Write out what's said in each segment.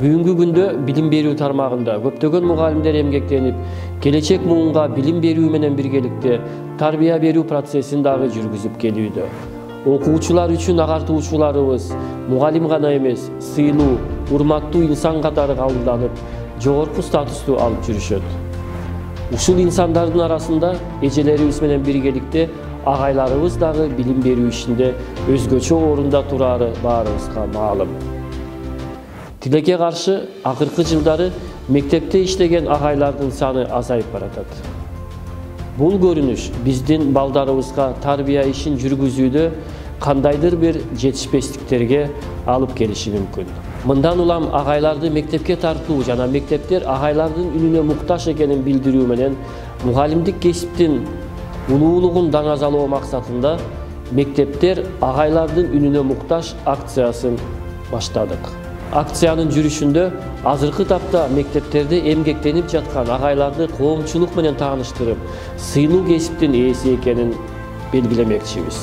Бүгүнкү күндө билим берүү тармагында көптөгөн мугалимдер эмгектенип, келечек муунга билим берүү менен биргеликте тарбия берүү процессин дагы жүргүзүп келүүдө. Окуучулар үчүн агартуучуларыбыз мугалим гана эмес, сыйлуу, урматтуу инсан катары кабылданып, жогорку статусту алып жүрүшөт. Ушул инсандардын арасында эжелерибиз менен биргеликте агайларыбыз дагы билим берүү ишинде өзгөчө орунда турары баарыбызга маалым. Тилекке каршы акыркы жылдары мектепте иштеген агайлардын саны азайып баратат. Бул көрүнүш биздин балдарыбызга тарбия ишин жүргүзүүдө кандайдыр бир жетишпестиктерге алып келиши мүмкүн. Мындан улам агайларды мектепке тартуу жана мектептер агайлардын үнүнө муктаж экенин билдирүү менен мугалимдик кесиптин улуулугун даңазалоо максатында мектептер агайлардын үнүнө муктаж акциясын баштадык. Акциянын жүрүшүндө азыркы тапта мектептерде эмгектенип жаткан агайларды коомчулук менен тааныштырып, сыйлуу кесиптин ээси экенин белгилемекчибиз.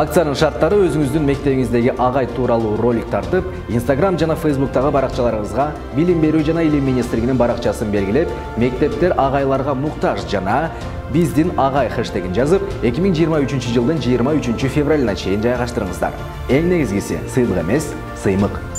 Акциянын шарттары өзүңүздүн мектебиңиздеги агай тууралуу ролик тартып, Instagram жана Facebooktагы баракчаларыңызга Билим берүү жана Илим министрлигинин баракчасын белгилеп, мектептер агайларга муктаж жана биздин агай хэштегин жазып, 2023 жылдын 23 февралына чейин жайгаштырыңыздар. Эң негизгиси сыйлык эмес, сыймык.